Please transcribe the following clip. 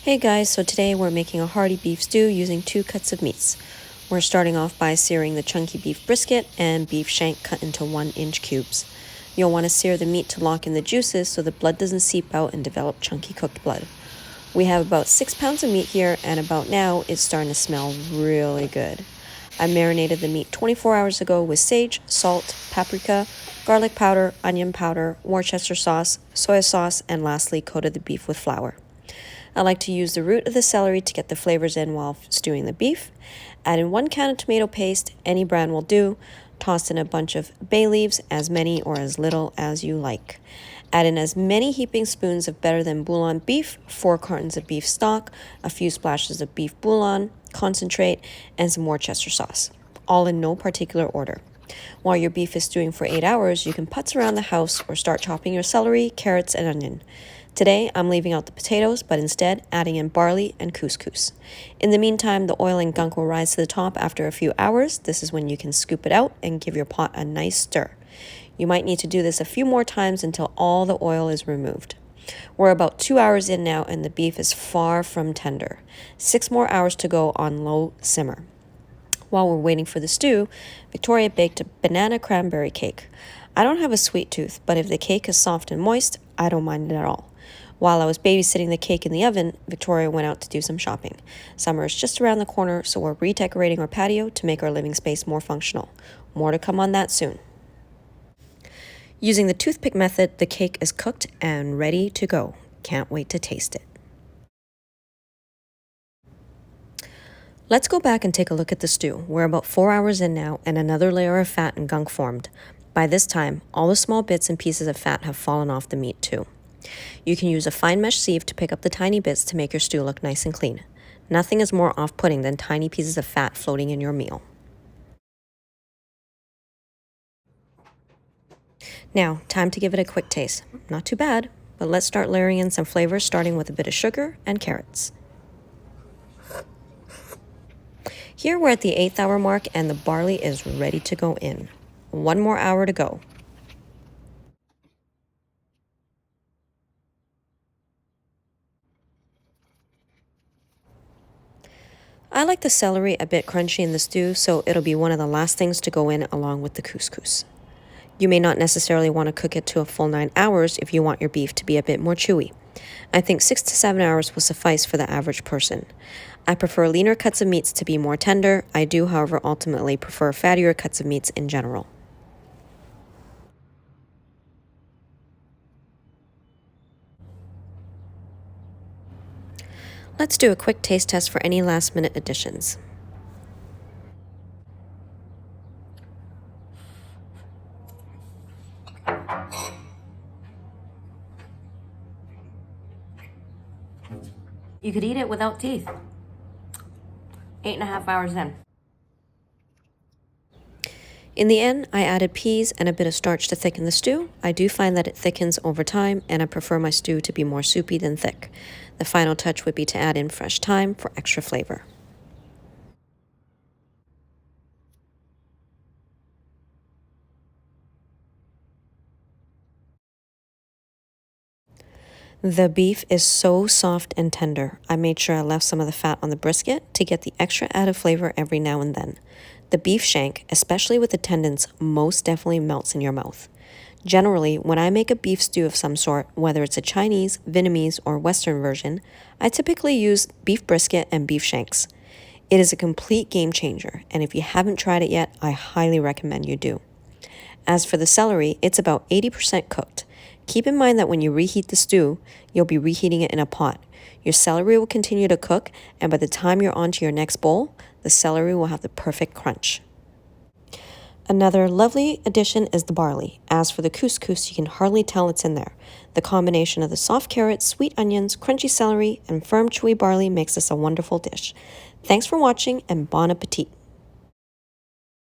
Hey guys, so today we're making a hearty beef stew using 2 cuts of meats. We're starting off by searing the chunky beef brisket and beef shank cut into 1-inch cubes. You'll want to sear the meat to lock in the juices so the blood doesn't seep out and develop chunky cooked blood. We have about 6 pounds of meat here, and about now it's starting to smell really good. I marinated the meat 24 hours ago with sage, salt, paprika, garlic powder, onion powder, Worcester sauce, soy sauce, and lastly coated the beef with flour. I like to use the root of the celery to get the flavors in while stewing the beef. Add in 1 can of tomato paste, any brand will do. Toss in a bunch of bay leaves, as many or as little as you like. Add in as many heaping spoons of better than bouillon beef, 4 cartons of beef stock, a few splashes of beef bouillon, concentrate, and some Worcester sauce, all in no particular order. While your beef is stewing for 8 hours, you can putz around the house or start chopping your celery, carrots, and onion. Today, I'm leaving out the potatoes, but instead adding in barley and couscous. In the meantime, the oil and gunk will rise to the top after a few hours. This is when you can scoop it out and give your pot a nice stir. You might need to do this a few more times until all the oil is removed. We're about 2 hours in now, and the beef is far from tender. 6 more hours to go on low simmer. While we're waiting for the stew, Victoria baked a banana cranberry cake. I don't have a sweet tooth, but if the cake is soft and moist, I don't mind it at all. While I was babysitting the cake in the oven, Victoria went out to do some shopping. Summer is just around the corner, so we're redecorating our patio to make our living space more functional. More to come on that soon. Using the toothpick method, the cake is cooked and ready to go. Can't wait to taste it. Let's go back and take a look at the stew. We're about 4 hours in now, and another layer of fat and gunk formed. By this time, all the small bits and pieces of fat have fallen off the meat too. You can use a fine mesh sieve to pick up the tiny bits to make your stew look nice and clean. Nothing is more off-putting than tiny pieces of fat floating in your meal. Now, time to give it a quick taste. Not too bad, but let's start layering in some flavors, starting with a bit of sugar and carrots. Here we're at the 8th hour mark, and the barley is ready to go in. 1 more hour to go. I like the celery a bit crunchy in the stew, so it'll be one of the last things to go in along with the couscous. You may not necessarily want to cook it to a full 9 hours if you want your beef to be a bit more chewy. I think 6 to 7 hours will suffice for the average person. I prefer leaner cuts of meats to be more tender. I do, however, ultimately prefer fattier cuts of meats in general. Let's do a quick taste test for any last-minute additions. You could eat it without teeth. 8.5 hours in. In the end, I added peas and a bit of starch to thicken the stew. I do find that it thickens over time, and I prefer my stew to be more soupy than thick. The final touch would be to add in fresh thyme for extra flavor. The beef is so soft and tender. I made sure I left some of the fat on the brisket to get the extra added flavor every now and then. The beef shank, especially with the tendons, most definitely melts in your mouth. Generally, when I make a beef stew of some sort, whether it's a Chinese, Vietnamese, or Western version, I typically use beef brisket and beef shanks. It is a complete game changer, and if you haven't tried it yet, I highly recommend you do. As for the celery, it's about 80% cooked. Keep in mind that when you reheat the stew, you'll be reheating it in a pot. Your celery will continue to cook, and by the time you're on to your next bowl, the celery will have the perfect crunch. Another lovely addition is the barley. As for the couscous, you can hardly tell it's in there. The combination of the soft carrots, sweet onions, crunchy celery, and firm chewy barley makes this a wonderful dish. Thanks for watching, and bon appetit!